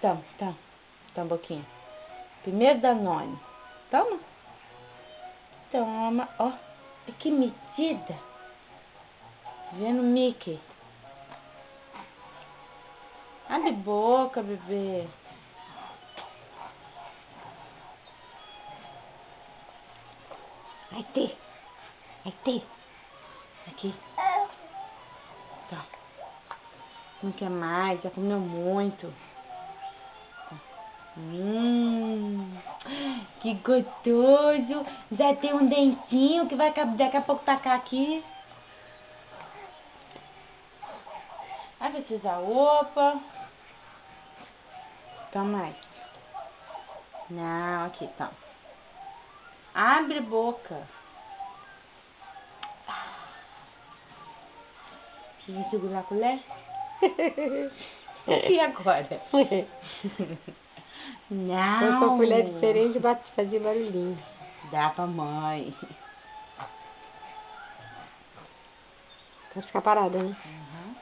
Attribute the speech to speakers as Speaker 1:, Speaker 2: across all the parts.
Speaker 1: Toma, toma. Toma um pouquinho. Primeiro Danone. Toma. Toma. Ó, que metida. Vendo Mickey. Abre boca, bebê. Vai ter. Vai ter. Aqui. Tá. Não quer mais, já comeu muito. Que gostoso. Já tem um dentinho que vai daqui a pouco tacar aqui. Vai precisar, opa. Toma mais. Não, aqui, toma. Abre boca. Vamos segurar a colher? E agora? Não.
Speaker 2: Com a colher diferente, fazer barulhinho.
Speaker 1: Dá pra mãe.
Speaker 2: Pode ficar parada, né?
Speaker 1: Uhum.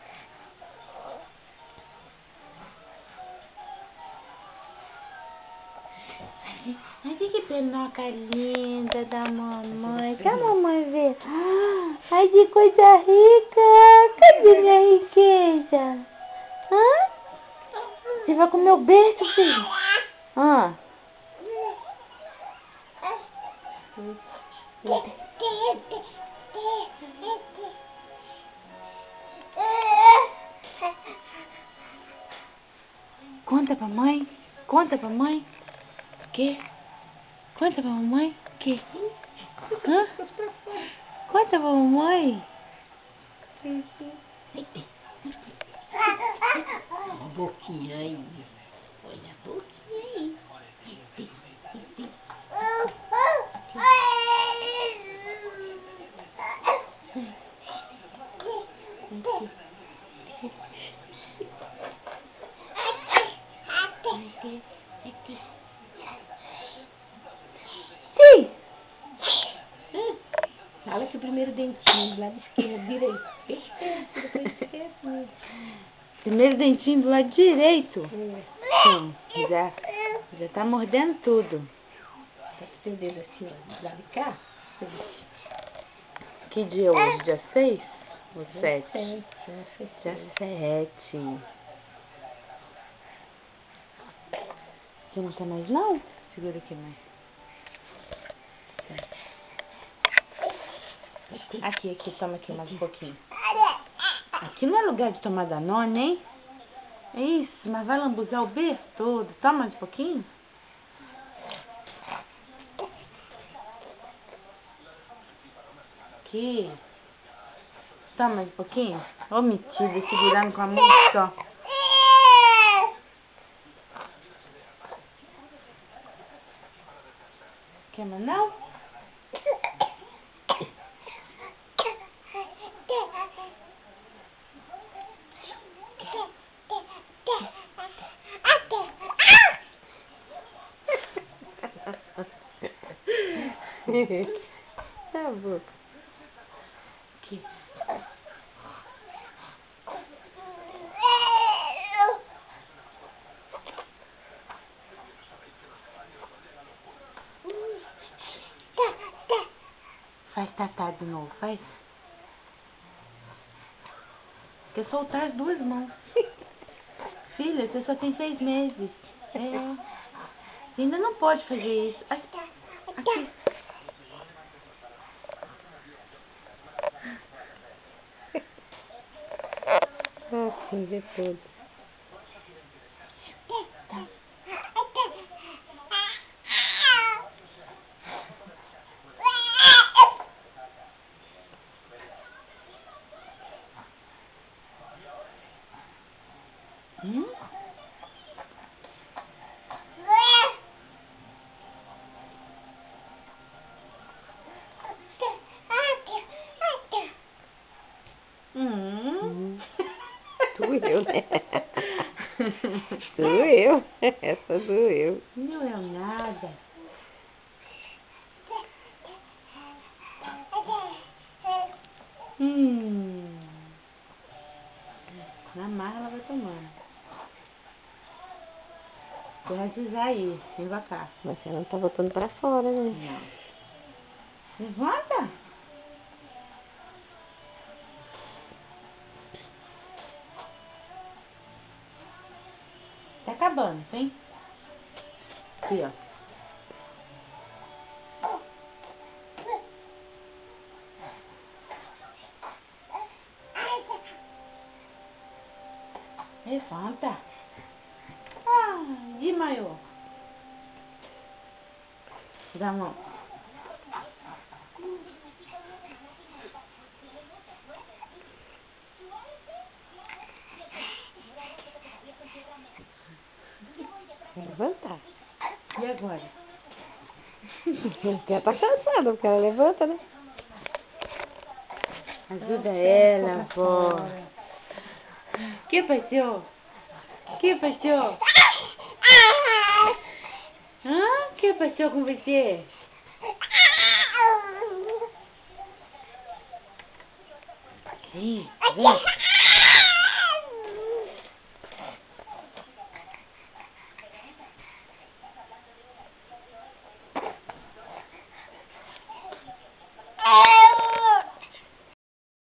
Speaker 1: Ai, que penoca linda da mamãe. Que a mamãe vê. Ai, que coisa rica. Cadê minha riqueza? Hã? Você vai comer o berço, filho? Conta pra mãe. Conta pra mãe. O quê? Conta pra mamãe. O quê? Hã? Conta pra mamãe.
Speaker 3: Olha a boquinha aí. Olha a boquinha aí.
Speaker 1: Sim.
Speaker 3: Fala que o primeiro dentinho do lado esquerdo, direito. Depois esquerdo.
Speaker 1: Primeiro dentinho do lado direito.
Speaker 3: Sim.
Speaker 1: Sim, já tá mordendo tudo.
Speaker 3: Tá com seu dedo assim, ó, do lado de cá.
Speaker 1: Que dia é hoje? Dia 6? Ou 7?
Speaker 3: Dia
Speaker 1: Dia 7. Você não quer mais não? Segura aqui mais. Aqui, toma aqui mais um pouquinho. Aqui não é lugar de tomar Danone, hein? É isso, mas vai lambuzar o berço todo. Toma mais um pouquinho. Aqui. Toma mais um pouquinho. Ô, metida, segurando com a mão só. Quer mais não?
Speaker 2: Tá bom.
Speaker 1: Aqui. Faz tatá de novo, faz. Quer soltar as duas mãos. Filha, você só tem 6 meses. É. Ainda não pode fazer isso. Aqui.
Speaker 2: Assim, vê tudo. Doeu, né? Doeu. Essa doeu.
Speaker 1: Não é nada. Na marra ela vai tomando. Você vai precisar ir, vem pra cá.
Speaker 2: Mas você não tá botando pra fora, né?
Speaker 1: Não. Levanta. Tá acabando, vem. Aqui, ó. Levanta. Ah, desmaiou. Dá a mão.
Speaker 2: Vai levantar.
Speaker 1: E agora?
Speaker 2: Ela tá cansada, porque ela levanta, né?
Speaker 1: Ajuda ela, pô. Que passou? Que passou? Hã? Que passou com você? Vem, vem.